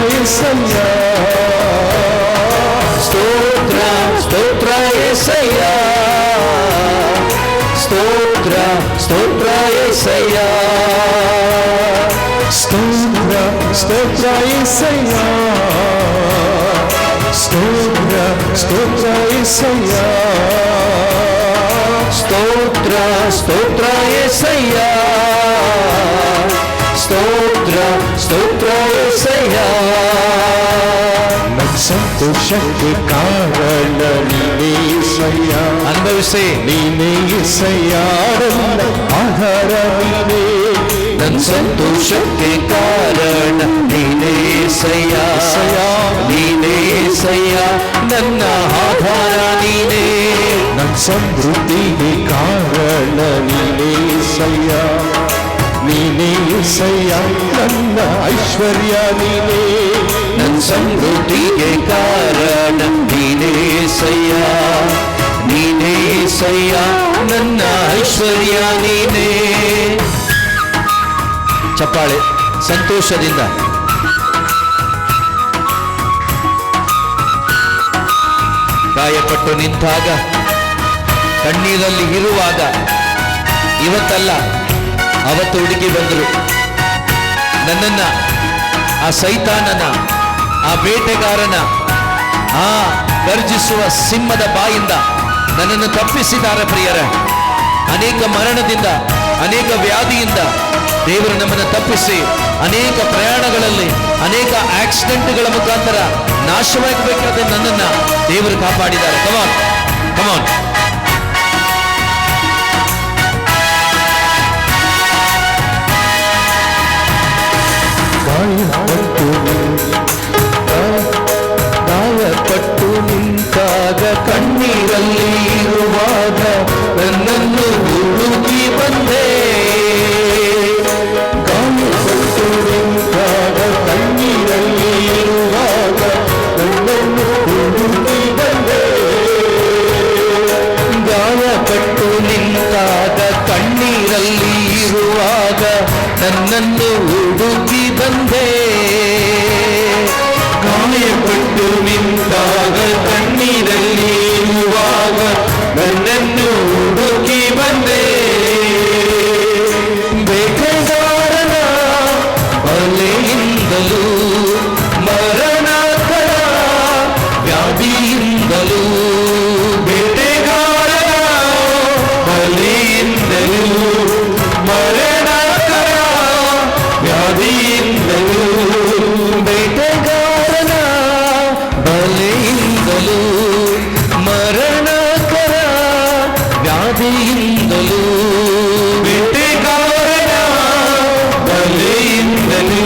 యేసయ్య స్తోత్ర స్తోత్ర యేసయ్య స్తోత్ర స్తోత్ర యేసయ్య స్తోత్ర స్తోత్ర యేసయ్య స్తోత్ర స్తోత్ర యేసయ్య స్తోత్ర స్తోత్ర యేసయ్య స్తోత్ర స్తోత్ర యేసయ్య ಸಂತೋಷಕ್ಕೆ ಕಾರಣ ನೀನೇ యేసయ్య ಅನುಭವಿಸಿ ನೀನೇ యేసయ్య ಆಧಾರ ನೀನೇ ನನ್ನ ಸಂತೋಷಕ್ಕೆ ಕಾರಣ ನೀನೇ యేసయ్య ನೀನೇ యేసయ్య ನನ್ನ ಆಧಾರ ನೀನೇ ನನ್ನ ಸಮೃದ್ಧಿಗೆ ಕಾರಣ ನೀನೇ యేసయ్య ನೀನೇ యేసయ్య ನನ್ನ ಐಶ್ವರ್ಯ ನೀನೇ ನನ್ನ ಸಮೃದ್ಧಿಗೆ ಕಾರಣ ನೀನೇ యేసయ్య ನೀನೇ యేసయ్య ನನ್ನ ಐಶ್ವರ್ಯ ನೀನೇ ಚಪ್ಪಾಳೆ ಸಂತೋಷದಿಂದ ಗಾಯಪಟ್ಟು ನಿಂತಾಗ ಕಣ್ಣೀರಲ್ಲಿ ಇರುವಾಗ ಇವತ್ತಲ್ಲ ಅವತ್ತು ಹುಡುಗಿ ಬಂದರು ನನ್ನನ್ನ ಆ ಸೈತಾನನ ಆ ಬೇಟೆಗಾರನ ಆ ಗರ್ಜಿಸುವ ಸಿಂಹದ ಬಾಯಿಂದ ನನ್ನನ್ನು ತಪ್ಪಿಸಿದ್ದಾರೆ ಪ್ರಿಯರೇ ಅನೇಕ ಮರಣದಿಂದ ಅನೇಕ ವ್ಯಾಧಿಯಿಂದ ದೇವರು ನಮ್ಮನ್ನು ತಪ್ಪಿಸಿ ಅನೇಕ ಪ್ರಯಾಣಗಳಲ್ಲಿ ಅನೇಕ ಆಕ್ಸಿಡೆಂಟ್ಗಳ ಮುಖಾಂತರ ನಾಶವಾಗಬೇಕಾದ ನನ್ನನ್ನು ದೇವರು ಕಾಪಾಡಿದ್ದಾರೆ ಕಮಾನ್ ಕಮಾನ್ ಗಾಯಪಟ್ಟು ನಿಂತಾಗ ಕಣ್ಣೀರಲ್ಲಿ ಇರುವಾಗ ನನ್ನನ್ನು ಹುಡುಕಿ ಬಂದೆ ಗಾಯಪಟ್ಟು ನಿಂತಾಗ ಕಣ್ಣೀರಲ್ಲಿ ಇರುವಾಗ ನನ್ನನ್ನು ಹುಡುಕಿ ಬಂದೆ ಗಾಯಪಟ್ಟು ನಿಂತಾಗ ಕಣ್ಣೀರಲ್ಲಿ ಇರುವಾಗ ನನ್ನನ್ನು ಹುಡುಕಿ ಬಂದೆ ಗಾಯಪಟ್ಟು ನಿಂತಾಗ ಕಣ್ಣೀರಲ್ಲಿ ಇರುವಾಗ ನನ್ನನ್ನು ಹುಡುಕಿ ಬಂದೆ ಬೇಟೆಗಾರನ ಬಲೆಯಿಂದಲೂ ಮರಣಕರ ವ್ಯಾಧಿಯಿಂದಲೂ ಬೇಟೆಗಾರನ ಬಲೆಯಿಂದಲೂ ಮರಣಕರ ವ್ಯಾಧಿಯಿಂದಲೂ ಬೇಟೆಗಾರನ ಬಲೆಯಿಂದಲೂ ಮರಣಕರ ವ್ಯಾಧಿಯಿಂದಲೂ ಬೇಟೆಗಾರನ ಬಲೆಯಿಂದಲೂ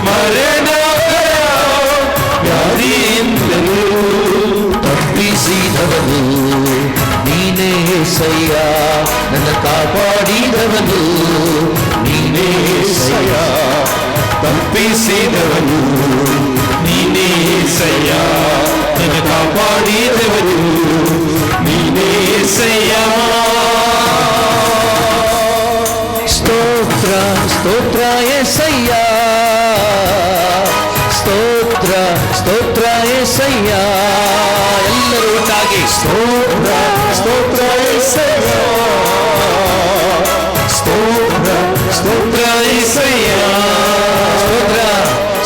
ಮರಣಕರ ವ್ಯಾಧಿಯಿಂದಲೂ ತಪ್ಪಿಸಿದವನು ನೀನೇ యేసయ్య ನನ್ನ ಕಾಪಾಡಿದವನು ನೀನೇ యేసయ్ಯ ತಪ್ಪಿಸಿದವನು ನೀನೇ యేసయ్య ನನ್ನ ಕಾಪಾಡಿದವನು ನೀನೇ యేసయ్ಯ ಸ್ತೋತ್ರ ಸ್ತೋತ್ರ యేసయ్య ಸ್ತೋತ್ರ ಸ್ತೋತ್ರ యేసయ్య ಎಲ್ಲರೂ ಒಟ್ಟಾಗಿ ಸ್ತೋತ್ರ ಸ್ತೋತ್ರ యేసయ్య ಸ್ತೋತ್ರ ಸ್ತೋತ್ರ యేసయ్య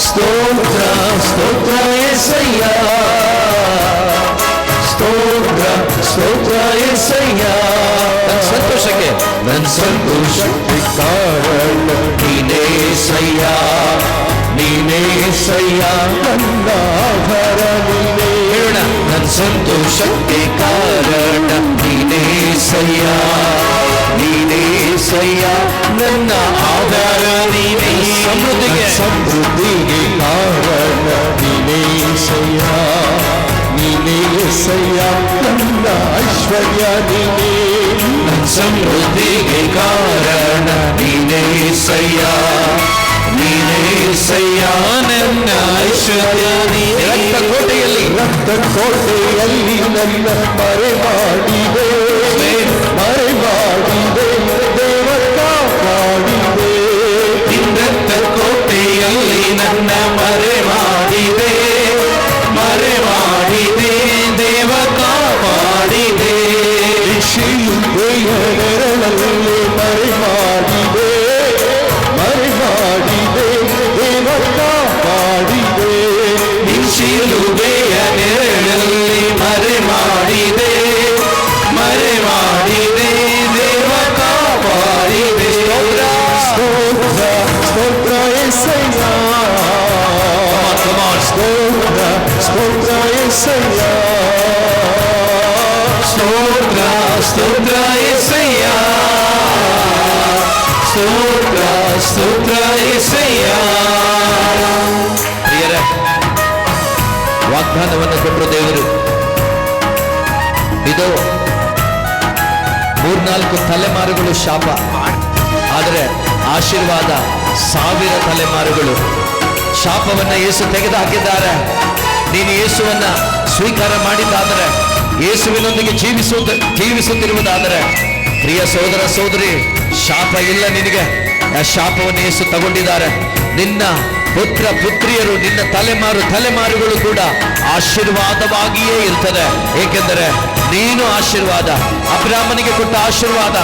ಸ್ತೋತ್ರ ಸ್ತೋತ್ರ యేసయ్య ಸ್ತೋತ್ರ ಸ್ತೋತ್ರ యేసయ్ಯ ಸಂತೋಷಕ್ಕೆ ನನ್ನ ಸಂತೋಷಕ್ಕೆ ಕಾರಣ ನೀನೇ యేసయ్య ನೀನೇ యేసయ్ಯ ನನ್ನ ಆಧಾರ ನೀನೇ ಹೇಳೋಣ ನನ್ನ ಸಂತೋಷಕ್ಕೆ ಕಾರಣ ನೀನೇ యేసయ్య ನೀನೇ యేసయ్ಯ ನನ್ನ ಆಧಾರ ನೀನೇ ಸಮೃದ್ಧಿಗೆ ಕಾರಣ ನೀನೇ యేసయ్య ನೀನೇ యేసయ్య ನನ್ನ ಐಶ್ವರ್ಯ ನೀನೇ ನನ್ನ ಸಮೃದ್ಧಿಗೆ ಕಾರಣ ನೀನೇ యేసయ్య ನೀನೇ యేసయ్ಯ ನನ್ನ ಐಶ್ವರ್ಯ ನೀನೇ ರಕ್ತಕೋಟೆಯಲ್ಲಿ ನನ್ನ ಮರೆ ಮಾಡಿದೆ ದೇವರ ಕಾಪಾಡಿದೆ ರಕ್ತಕೋಟೆಯಲ್ಲಿ ನನ್ನ ಮರೆ ಶಿಲುಬೆಯ ನೆರಳಲ್ಲಿ ಮರೆ ಮಾಡಿದೆ ದೇವ ಕಾಪಾಡಿದೆ. ಶಿಲುಬೆಯ ನೆರಳಲ್ಲಿ ಮರೆ ಮಾಡಿದೆ ದೇವ ಕಾಪಾಡಿದೆ. ಸ್ತೋತ್ರ ಸ್ತೋತ್ರ యేసయ్య, ಸ್ತೋತ್ರ ಸ್ತೋತ್ರ యేసయ్య, ಸ್ತೋತ್ರ ಸ್ತೋತ್ರ యేసయ్య, ಸ್ತೋತ್ರ ಸ್ತೋತ್ರ యేసయ్య. ಪ್ರಿಯರೇ, ವಾಗ್ದಾನವನ್ನು ಕೊಟ್ಟರು ದೇವರು. ಇದು 3-4 ತಲೆಮಾರುಗಳು ಶಾಪ, ಆದರೆ ಆಶೀರ್ವಾದ 1000 ತಲೆಮಾರುಗಳು. ಶಾಪವನ್ನು ಯೇಸು ತೆಗೆದುಹಾಕಿದ್ದಾರೆ. ನೀನು ಯೇಸುವನ್ನ ಸ್ವೀಕಾರ ಮಾಡಿದ್ದಾದರೆ, ಯೇಸುವಿನೊಂದಿಗೆ ಜೀವಿಸುತ್ತಿರುವುದಾದರೆ, ಪ್ರಿಯ ಸಹೋದರ ಸಹೋದರಿ, ಶಾಪ ಇಲ್ಲ ನಿನಗೆ. ಆ ಶಾಪವನ್ನು ಯೇಸು ತಗೊಂಡಿದ್ದಾರೆ. ನಿನ್ನ ಪುತ್ರ ಪುತ್ರಿಯರು, ನಿನ್ನ ತಲೆಮಾರುಗಳು ಕೂಡ ಆಶೀರ್ವಾದವಾಗಿಯೇ ಇರ್ತದೆ. ಏಕೆಂದರೆ ನೀನು ಆಶೀರ್ವಾದ. ಅಬ್ರಾಹ್ಮನಿಗೆ ಕೊಟ್ಟ ಆಶೀರ್ವಾದ,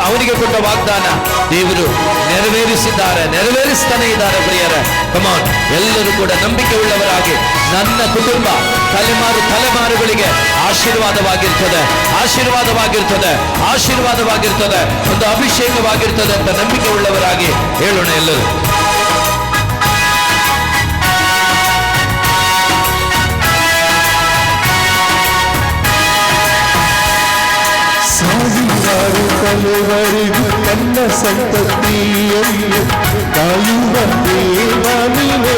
ಅವನಿಗೆ ಕೊಟ್ಟ ವಾಗ್ದಾನ ದೇವರು ನೆರವೇರಿಸ್ತಾನೆ ಇದ್ದಾರೆ. ಪ್ರಿಯರೇ, ಕಮಾನ್, ಎಲ್ಲರೂ ಕೂಡ ನಂಬಿಕೆ ಉಳ್ಳವರಾಗಿ ನನ್ನ ಕುಟುಂಬ ತಲೆಮಾರುಗಳಿಗೆ ಆಶೀರ್ವಾದವಾಗಿರ್ತದೆ, ಒಂದು ಅಭಿಷೇಕವಾಗಿರ್ತದೆ ಅಂತ ನಂಬಿಕೆ ಉಳ್ಳವರಾಗಿ ಹೇಳೋಣ ಎಲ್ಲರೂ. ಸಾವಿರಾರು ತಲೆವರೆಗೂ ನನ್ನ ಸಂತತಿಯನ್ನು ಕಾಯುವ ದೇವ ನೀನೇ.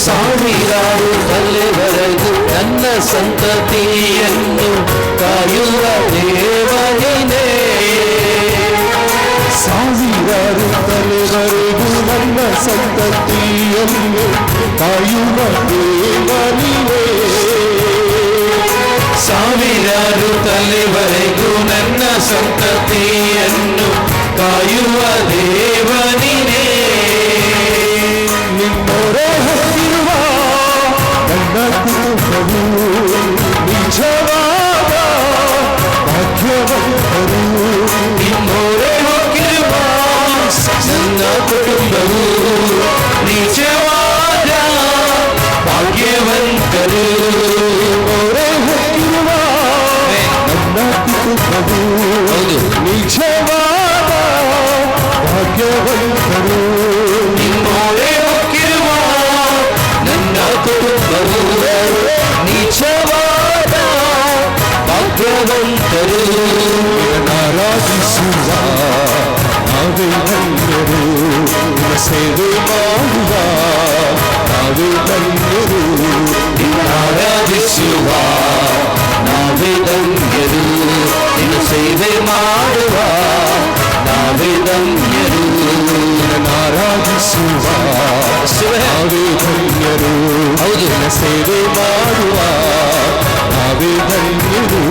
ಸಾವಿರಾರು ತಲೆವರೆಗೂ ನನ್ನ ಸಂತತಿಯನ್ನು ಕಾಯುವ ದೇವ ನೀನೇ. ಸಾವಿರಾರು ತಲೆವರೆಗೂ ನನ್ನ ಸಂತತಿಯನ್ನು ಕಾಯುವ ದೇವ ನೀನೇ. ಸಾವಿರಾರು ತಲೆವರೆಗೂ ನನ್ನ ಸಂತತಿಯನ್ನು ಕಾಯುವ ದೇವ ನೀನೇ. ನಿಮ್ಮೊರೆ ಹತ್ತಿರುವ ನನ್ನ ಕುಟುಂಬವು ನಿಜವಾದ ಭಾಗ್ಯವಂತರು. ನಿಮ್ಮೊರೆ ಹೋಗಿರುವ ನನ್ನ ಕುಟುಂಬವು ನಿಜವಾದ ಭಾಗ್ಯವಂತರು. ನಿಮ್ಮೊರೆ ಹೋಗಿರುವ ನನ್ನ ಕುಟುಂಬವು ನಿಜವಾದ ಭಾಗ್ಯವಂತರು. ನಿಮ್ಮೊರೆ ಹೋಗಿರುವ ನನ್ನ ಕುಟುಂಬವು ನಿಜವಾದ ಭಾಗ್ಯವಂತರು. ಆರಾಧಿಸುವ ನಾವೇ ಧನ್ಯರು, ಸೇವೆ ಮಾಡುವ ನಾವೇ ಧನ್ಯರು. ಆರಾಧಿಸುವ ನಾವೇ ಧನ್ಯರು, ನಿನ್ನ ಸೇವೆ ಮಾಡುವ ನಾವೇ ಧನ್ಯರು. ಆರಾಧಿಸುವ ನಾವೇ ಧನ್ಯರು, ಹೌದು, ಸೇವೆ ಮಾಡುವ ನಾವೇ ಧನ್ಯರು.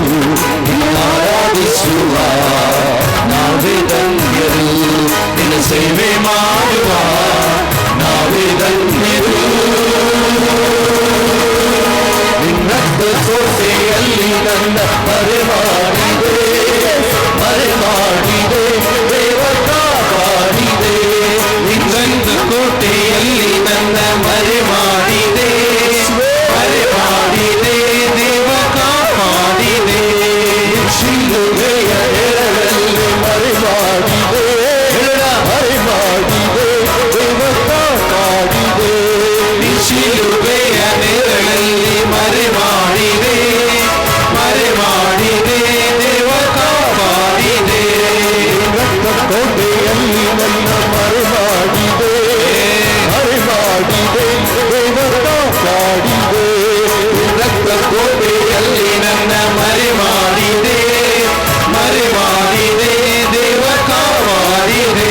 ಆರಾಧಿಸುವ ನಾವೇ ಧನ್ಯರು, ನಿನ್ನ ಸೇವೆ ಮಾಡುವ ನಾವೇ ಧನ್ಯರು. ನಿನ್ನ ಕೋಟೆಯಲ್ಲಿ ನನ್ನ ಮರೆ ಮಾಡಿದೆ ದೇವ ಕಾಪಾಡಿದೆ. ನಿನ್ನ ಕೋಟೆಯಲ್ಲಿ ನನ್ನ ಮರೆ ಮಾಡಿದೆ ದೇವ ಕಾಪಾಡಿದೆ. ಶಿಲುಬೆಯ ನೆರಳಲ್ಲಿ ಮರೆ ಮಾಡಿದೆ ದೇವ ಕಾಪಾಡಿದೆ. ಶಿಲುಬೆಯ ನೆರಳಲ್ಲಿ ಮರೆ ಮಾಡಿದೆ ದೇವ ಕಾಪಾಡಿದೆ. ಕೋಟೆಯಲ್ಲಿ ನನ್ನ ಮರೆ ಮಾಡಿದೆ ದೇವ ಕಾಪಾಡಿದೆ. ರಕ್ತ ಕೋಟೆಯಲ್ಲಿ ನನ್ನ ಮರೆ ಮಾಡಿದೆ ದೇವ ಕಾಪಾಡಿದೆ.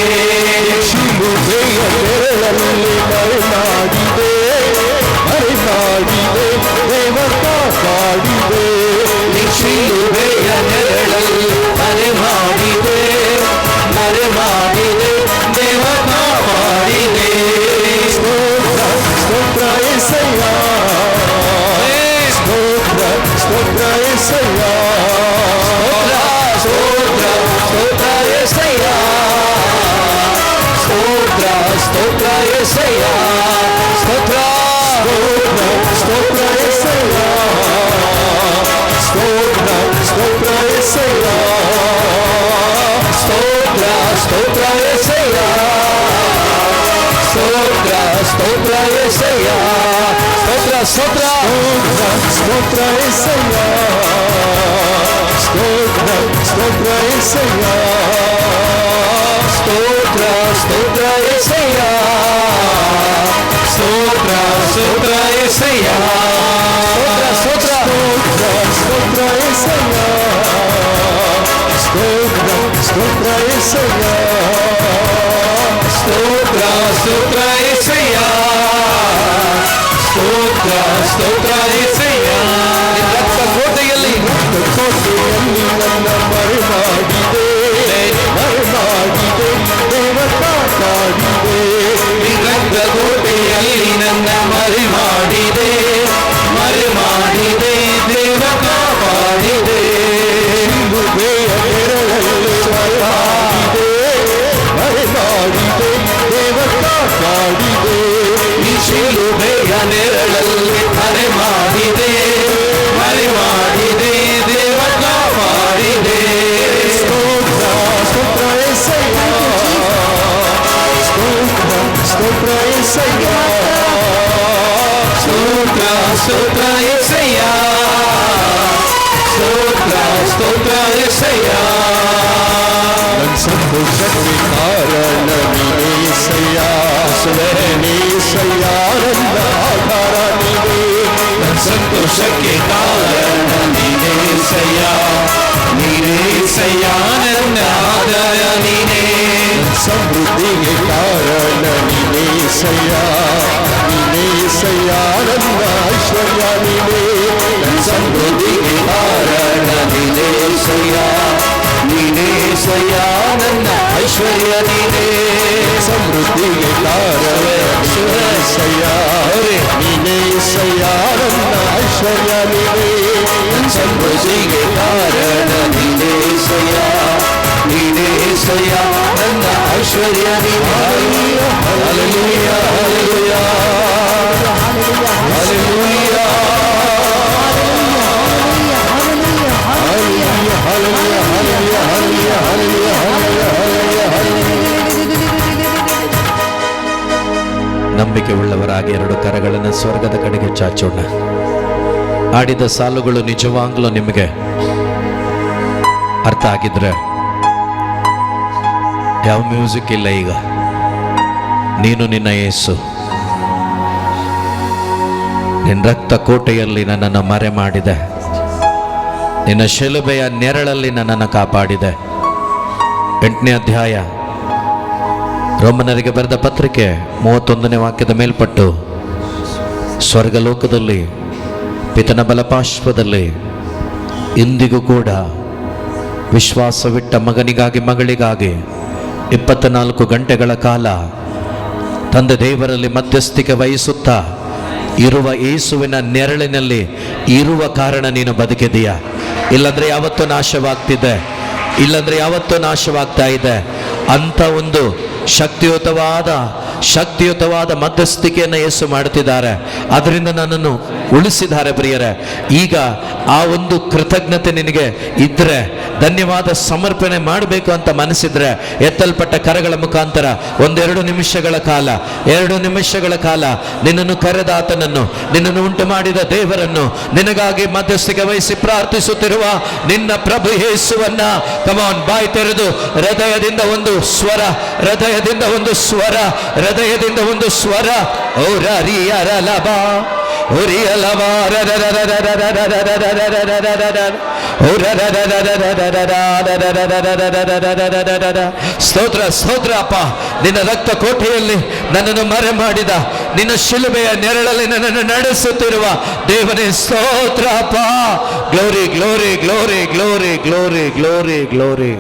ಶಿಲುಬೆಯ ನೆರಳಲ್ಲಿ ಮರೆ ಮಾಡಿದೆ ದೇವ ಕಾಪಾಡಿದೆ. ಶಿಲುಬೆಯ ನೆರಳಲ್ಲಿ ಮರೆ ಮಾಡಿದೆ ದೇವ ಕಾಪಾಡಿದೆ. ಸ್ತೋತ್ರ యేసయ్య, ಸ್ತೋತ್ರ యేసయ్య, ಸ್ತೋತ್ರ యేసయ్య స్తోత్ర స్తోత్ర యేసయ్య స్తోత్ర స్తోత్ర యేసయ్య స్తోత్ర స్తోత్ర యేసయ్య స్తోత్ర స్తోత్ర స్తోత్ర యేసయ్య స్తోత్ర స్తోత్ర యేసయ్య స్తోత్ర స్తోత్ర యేసయ్య స్తోత్ర స్తోత్ర యేసయ్య స్తోత్ర స్తోత్ర యేసయ్య స్తోత్ర స్తోత్ర యేసయ్య స్తోత్ర స్తోత్ర యేసయ్య స్తోత్ర స్తోత్ర యేసయ్య ರಕ್ತ ಕೋಟೆಯಲ್ಲಿ ನನ್ನ ಮರೆಮಾಡಿದೆ ದೇವ ಕಾಪಾಡಿದೆ ರಕ್ತ ಕೋಟೆಯಲ್ಲಿ ನನ್ನ ಮರೆ ಮಾಡಿದೆ ದೇವ ಕಾಪಾಡಿದೆ ಶಿಲುಬೆಯ ನೆರಳಲ್ಲಿ ಮರೆಮಾಡಿದೆ ದೇವ ಕಾಪಾಡಿದೆ ಈ ಶಿಲುಬೆಯ ನೆರಳಲ್ಲಿ ಮರೆ ಮಾಡಿದೆ ದೇವ ಕಾಪಾಡಿದೆ ಸ್ತೋತ್ರ ಸ್ತೋತ್ರ యేసయ్య ಸ್ತೋತ್ರ ಸ್ತೋತ್ರ యేసయ్య ಸ್ತೋತ್ರ ಸ್ತೋತ್ರ యేసయ్ಯ ಸ್ತೋತ್ರ ಸ್ತೋತ್ರ యేసయ్ಯ ನನ್ನ ಸಂತೋಷಕ್ಕೆ ಕಾರಣ ನೀನೇಸಯ್ಯ ನೀನೇಸಯ್ಯ ನನ್ನ ಆಧಾರ ನೀನೇ ಸಂತೋಷಕ್ಕೆ ಕಾರಣ ನೀನೇಸಯ್ಯ ನನ್ನ ಆಧಾರ ನೀನೇ ಸಮೃದ್ಧಿಗೆ ಕಾರಣ ನೀನೇಸಯ್ಯ ನನ್ನ ಐಶ್ವರ್ಯ ನೀನೇ ಸಮೃದ್ಧಿಗೆ ಕಾರಣ ನೀನೇಸಯ್ಯ ನನ್ನ ಐಶ್ವರ್ಯ ನೀನೇ ಸಮೃದ್ಧಿಗೆ ಕಾರಣ ನೀನೇಸಯ್ಯ ನನ್ನ ಐಶ್ವರ್ಯ ನೀನೇ ಸಮೃದ್ಧಿಗೆ ಕಾರಣ ನೀನೇಸಯ್ಯ ನನ್ನ ಐಶ್ವರ್ಯ ನೀನೇ ಹಲ್ಲೆಲೂಯ ಹಲ್ಲೆಲೂಯ ಹಲ್ಲೆಲೂಯ ನಂಬಿಕೆ ಉಳ್ಳವರಾಗಿ ಎರಡು ಕರಗಳನ್ನು ಸ್ವರ್ಗದ ಕಡೆಗೆ ಚಾಚೋಣ. ಆಡಿದ ಸಾಲುಗಳು ನಿಜವಾಗ್ಲೂ ನಿಮಗೆ ಅರ್ಥ ಆಗಿದ್ರೆ, ಯಾವ ಮ್ಯೂಸಿಕ್ ಇಲ್ಲ ಈಗ. ನೀನು ನಿನ್ನ ಯೇಸು, ನಿನ್ನ ರಕ್ತ ಕೋಟೆಯಲ್ಲಿ ನನ್ನನ್ನು ಮರೆ ಮಾಡಿದೆ, ನಿನ್ನ ಶಿಲುಬೆಯ ನೆರಳಲ್ಲಿ ನನ್ನನ್ನು ಕಾಪಾಡಿದೆ. 8ನೇ ಅಧ್ಯಾಯ ರೋಮನರಿಗೆ ಬರೆದ ಪತ್ರಿಕೆ 31ನೇ ವಾಕ್ಯದ ಮೇಲ್ಪಟ್ಟು, ಸ್ವರ್ಗಲೋಕದಲ್ಲಿ ಪಿತನ ಬಲಪಾರ್ಶ್ವದಲ್ಲಿ ಇಂದಿಗೂ ಕೂಡ ವಿಶ್ವಾಸವಿಟ್ಟ ಮಗನಿಗಾಗಿ ಮಗಳಿಗಾಗಿ 24 ಗಂಟೆಗಳ ಕಾಲ ತಂದೆ ದೇವರಲ್ಲಿ ಮಧ್ಯಸ್ಥಿಕೆ ವಹಿಸುತ್ತಾ ಇರುವ ಯೇಸುವಿನ ನೆರಳಿನಲ್ಲಿ ಇರುವ ಕಾರಣ ನೀನು ಬದುಕಿದೀಯ. ಇಲ್ಲಂದ್ರೆ ಯಾವತ್ತೂ ನಾಶವಾಗ್ತಿದೆ, ಇಲ್ಲಂದ್ರೆ ಯಾವತ್ತೂ ನಾಶವಾಗ್ತಾ ಇದೆ. ಅಂತ ಒಂದು ಶಕ್ತಿಯುತವಾದ ಮಧ್ಯಸ್ಥಿಕೆಯನ್ನು ಯೇಸು ಮಾಡುತ್ತಿದ್ದಾರೆ. ಅದರಿಂದ ನನ್ನನ್ನು ಉಳಿಸಿದ್ದಾರೆ ಪ್ರಿಯರೇ. ಈಗ ಆ ಒಂದು ಕೃತಜ್ಞತೆ ನಿನಗೆ ಇದ್ರೆ, ಧನ್ಯವಾದ ಸಮರ್ಪಣೆ ಮಾಡಬೇಕು ಅಂತ ಮನಸ್ಸಿದ್ರೆ, ಎತ್ತಲ್ಪಟ್ಟ ಕರಗಳ ಮುಖಾಂತರ 1-2 ನಿಮಿಷಗಳ ಕಾಲ ನಿನ್ನನ್ನು ಕರೆದ ಆತನನ್ನು, ನಿನ್ನನ್ನು ಉಂಟು ಮಾಡಿದ ದೇವರನ್ನು, ನಿನಗಾಗಿ ಮಧ್ಯಸ್ಥಿಕೆ ವಹಿಸಿ ಪ್ರಾರ್ಥಿಸುತ್ತಿರುವ ನಿನ್ನ ಪ್ರಭು ಯೇಸುವನ್ನ ಕಮಾನ್ ಬಾಯಿ ತೆರೆದು ಹೃದಯದಿಂದ ಒಂದು ಸ್ವರ, ಹೃದಯದಿಂದ ಒಂದು ಸ್ವರ ಸ್ತೋತ್ರ ಸ್ತೋತ್ರ ಅಪ್ಪ. ನಿನ್ನ ರಕ್ತ ಕೋಟೆಯಲ್ಲಿ ನನ್ನನ್ನು ಮರೆ ಮಾಡಿದ, ನಿನ್ನ ಶಿಲುಬೆಯ ನೆರಳಲ್ಲಿ ನನ್ನನ್ನು ನಡೆಸುತ್ತಿರುವ ದೇವನೇ ಸ್ತೋತ್ರ ಅಪ್ಪ. Glory glory glory glory glory glory glory.